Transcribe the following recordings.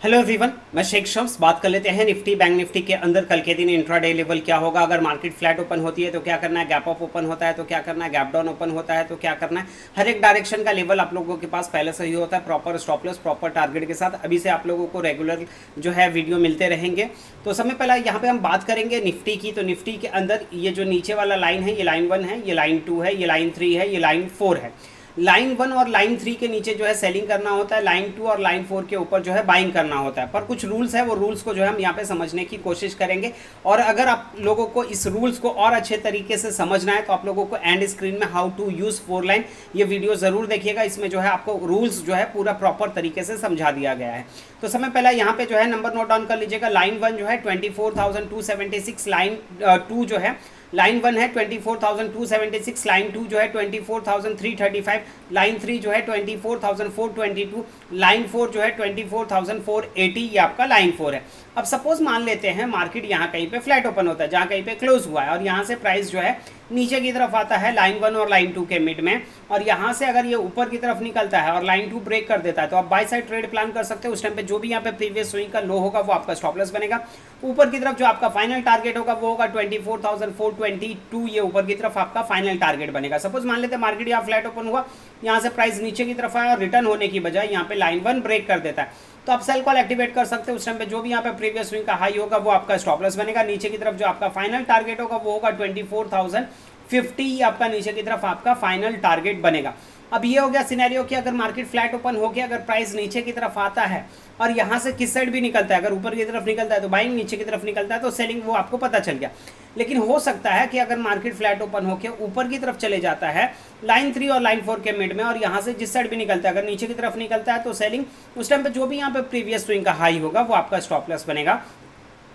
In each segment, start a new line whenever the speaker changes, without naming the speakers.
Hello everyone, मैं शेख शम्स बात कर लेते हैं निफ्टी बैंक निफ्टी के अंदर कल के दिन इंट्राडे लेवल क्या होगा। अगर मार्केट फ्लैट ओपन होती है तो क्या करना है, गैप अप ओपन होता है तो क्या करना है, गैप डाउन ओपन होता है तो क्या करना है। हर एक डायरेक्शन का लेवल आप लोगों के पास पहले से ही होता है, proper stop loss proper target के साथ। अभी से आप लोगों को रेगुलर जो है वीडियो मिलते रहेंगे। तो सबसे पहले यहाँ पे हम बात करेंगे निफ्टी की। तो निफ्टी के अंदर ये जो नीचे वाला लाइन है, ये लाइन 1 है, ये लाइन 2 है, ये लाइन 3 है, ये लाइन 4 है। लाइन 1 और लाइन 3 के नीचे जो है सेलिंग करना होता है, लाइन 2 और लाइन 4 के ऊपर जो है बाइंग करना होता है। पर कुछ रूल्स है, वो रूल्स को जो है हम यहाँ पे समझने की कोशिश करेंगे। और अगर आप लोगों को इस रूल्स को और अच्छे तरीके से समझना है तो आप लोगों को एंड स्क्रीन में हाउ टू यूज 4 लाइन ये वीडियो जरूर देखिएगा। इसमें जो है आपको रूल्स जो है पूरा प्रॉपर तरीके से समझा दिया गया है। तो समय पहले यहाँ पे जो है नंबर नोट डाउन कर लीजिएगा। लाइन 1 जो है 24,276, लाइन 2 जो है लाइन 1 है 24,276, लाइन 2 जो है 24,335, लाइन 3 जो है 24,422, लाइन 4 जो है 24,480, ये आपका लाइन 4 है। अब सपोज मान लेते हैं मार्केट यहाँ कहीं पे फ्लैट ओपन होता है, जहाँ कहीं पे क्लोज हुआ है, और यहाँ से प्राइस जो है नीचे की तरफ आता है लाइन 1 और लाइन 2 के मिड में, और यहाँ से अगर ये ऊपर की तरफ निकलता है और लाइन 2 ब्रेक कर देता है तो आप बाय साइड ट्रेड प्लान कर सकते हो। उस टाइम पे जो भी यहाँ पे प्रीवियस स्विंग का लो होगा वो आपका स्टॉप लॉस बनेगा। ऊपर की तरफ जो आपका फाइनल टारगेट होगा वो होगा 24,422, ये ऊपर की तरफ आपका फाइनल टारगेट बनेगा। सपोज मान लेते हैं मार्केट यहाँ फ्लैट ओपन हुआ, यहाँ से प्राइस नीचे की तरफ आया और रिटर्न होने की बजाय यहाँ पे लाइन 1 ब्रेक कर देता है, तो आप सेल कॉल एक्टिवेट कर सकते हो। उस टाइम पे जो भी यहाँ पे प्रीवियस स्विंग का हाई होगा वो आपका स्टॉप लॉस बनेगा। नीचे की तरफ जो आपका फाइनल टारगेट होगा वो होगा 24,050, आपका नीचे की तरफ आपका फाइनल टारगेट बनेगा। अब ये हो गया सिनेरियो कि अगर मार्केट फ्लैट ओपन हो गया, अगर प्राइस नीचे की तरफ आता है और यहाँ से किस साइड भी निकलता है, अगर ऊपर की तरफ निकलता है तो बाइंग, नीचे की तरफ निकलता है तो सेलिंग, वो आपको पता चल गया। लेकिन हो सकता है कि अगर मार्केट फ्लैट ओपन होकर ऊपर की तरफ चले जाता है लाइन 3 और लाइन 4 के मिड में, और यहाँ से जिस साइड भी निकलता है, अगर नीचे की तरफ निकलता है तो सेलिंग, उस टाइम पे जो भी यहाँ पे प्रीवियस स्विंग का हाई होगा वो आपका स्टॉप लॉस बनेगा।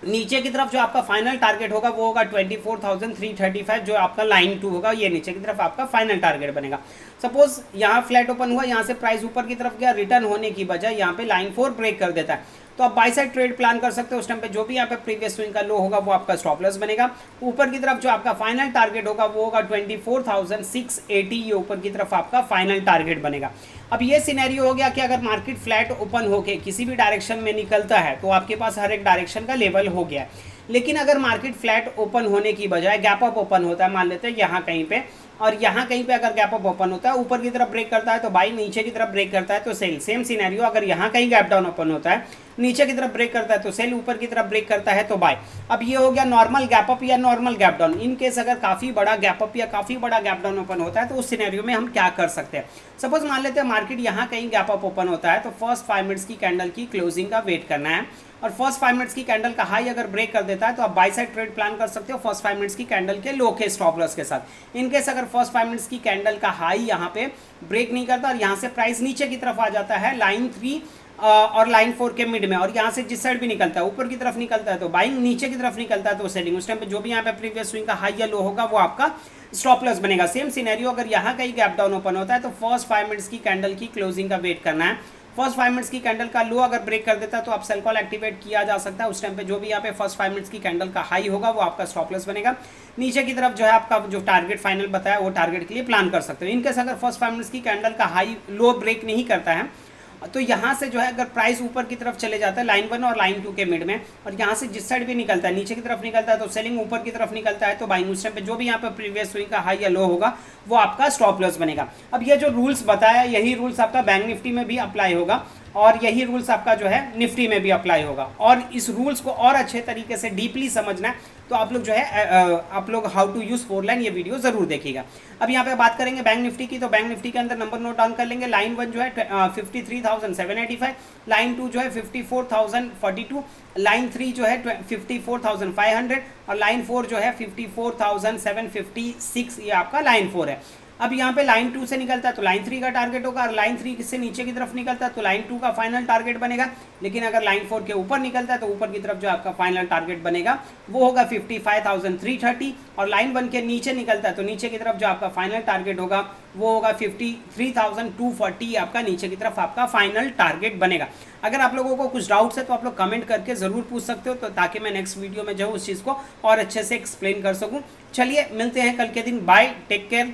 नीचे की तरफ जो आपका फाइनल टारगेट होगा वो होगा 24,335, जो आपका लाइन 2 होगा, ये नीचे की तरफ आपका फाइनल टारगेट बनेगा। सपोज यहाँ फ्लैट ओपन हुआ, यहाँ से प्राइस ऊपर की तरफ गया, रिटर्न होने की बजाय यहाँ पे लाइन 4 ब्रेक कर देता है, तो आप बाय साइड ट्रेड प्लान कर सकते हो। उस टाइम पे जो भी यहाँ पे प्रीवियस स्विंग का लो होगा वो आपका स्टॉप लॉस बनेगा। ऊपर की तरफ जो आपका फाइनल टारगेट होगा वो होगा 24,680, ये ऊपर की तरफ आपका फाइनल टारगेट बनेगा। अब ये सिनेरियो हो गया कि अगर मार्केट फ्लैट ओपन होके किसी भी डायरेक्शन में निकलता है तो आपके पास हर एक डायरेक्शन का लेवल हो गया है। लेकिन अगर मार्केट फ्लैट ओपन होने की बजाय गैप अप ओपन होता है, मान लेते हैं यहाँ कहीं पे, और यहाँ कहीं पे अगर गैप अप ओपन होता है, ऊपर की तरफ ब्रेक करता है तो बाई, नीचे की तरफ ब्रेक करता है तो सेल। सेम सिनेरियो अगर यहाँ कहीं गैप डाउन ओपन होता है, नीचे की तरफ ब्रेक करता है तो सेल, ऊपर की तरफ ब्रेक करता है तो बाय। अब ये हो गया नॉर्मल गैप अप या normal gap down. In case अगर काफ़ी बड़ा गैप अप या काफ़ी बड़ा गैप डाउन ओपन होता है तो उस सिनेरियो में हम क्या कर सकते हैं। सपोज मान लेते हैं मार्केट यहाँ कहीं गैप अप ओपन होता है तो फर्स्ट 5 मिनट्स की कैंडल की क्लोजिंग का वेट करना है, और फर्स्ट 5 मिनट्स की कैंडल का हाई अगर ब्रेक कर देता है तो आप बाय साइड ट्रेड प्लान कर सकते हो फर्स्ट 5 मिनट्स की कैंडल के लो के स्टॉप लॉस के साथ। इनकेस अगर फर्स्ट 5 मिनट्स की कैंडल का हाई यहाँ पे ब्रेक नहीं करता और यहाँ से प्राइस नीचे की तरफ आ जाता है लाइन 3 और लाइन 4 के मिड में, और यहाँ से जिस साइड भी निकलता है, ऊपर की तरफ निकलता है तो बाइंग, नीचे की तरफ निकलता है तो सेलिंग। उस टाइम पे जो भी यहाँ पे प्रीवियस स्विंग का हाई या लो होगा वो आपका स्टॉप लॉस बनेगा। सेम सिनेरियो अगर यहाँ कहीं गैप डाउन ओपन होता है तो फर्स्ट 5 मिनट्स की कैंडल की क्लोजिंग का वेट करना है। फर्स्ट 5 मिनट्स की कैंडल का लो अगर ब्रेक कर देता है तो आप सेल कॉल एक्टिवेट किया जा सकता है। उस टाइम पे जो भी यहाँ पे फर्स्ट 5 मिनट्स की कैंडल का हाई होगा वो आपका स्टॉप लॉस बनेगा। नीचे की तरफ जो है आपका जो टारगेट फाइनल बताया वो टारगेट के लिए प्लान कर सकते हो। इनकेस अगर फर्स्ट 5 मिनट्स की कैंडल का हाई लो ब्रेक नहीं करता है तो यहाँ से जो है अगर प्राइस ऊपर की तरफ चले जाता है लाइन 1 और लाइन 2 के मिड में, और यहाँ से जिस साइड भी निकलता है, नीचे की तरफ निकलता है तो सेलिंग, ऊपर की तरफ निकलता है तो बाइंग। उस टाइम पे जो भी यहाँ पे प्रीवियस स्विंग का हाई या लो होगा वो आपका स्टॉप लॉस बनेगा। अब ये जो रूल्स बताया यही रूल्स आपका बैंक निफ्टी में भी अप्लाई होगा, और यही रूल्स आपका जो है निफ्टी में भी अप्लाई होगा। और इस रूल्स को और अच्छे तरीके से डीपली समझना है तो आप लोग जो है आप लोग हाउ टू यूज 4 लाइन ये वीडियो जरूर देखिएगा। अब यहाँ पे बात करेंगे बैंक निफ्टी की, तो बैंक निफ्टी के अंदर नंबर नोट डाउन कर लेंगे। लाइन 1 जो है 53,785, लाइन 2 जो है 54,042, लाइन 3 जो है 54,500, और लाइन 4 जो है 54,756, ये आपका लाइन 4 है। अब यहाँ पे लाइन 2 से निकलता है तो लाइन 3 का टारगेट होगा, और लाइन 3 से नीचे की तरफ निकलता है तो लाइन 2 का फाइनल टारगेट बनेगा। लेकिन अगर लाइन 4 के ऊपर निकलता है तो ऊपर की तरफ जो आपका फाइनल टारगेट बनेगा वो होगा 55,330, और लाइन 1 के नीचे निकलता है तो नीचे की तरफ जो आपका फाइनल टारगेट होगा वो होगा 53,240, आपका नीचे की तरफ आपका फाइनल टारगेट बनेगा। अगर आप लोगों को कुछ डाउट्स है तो आप लोग कमेंट करके ज़रूर पूछ सकते हो, तो ताकि मैं नेक्स्ट वीडियो में जो उस चीज़ को और अच्छे से एक्सप्लेन कर सकूँ। चलिए मिलते हैं कल के दिन, बाय, टेक केयर।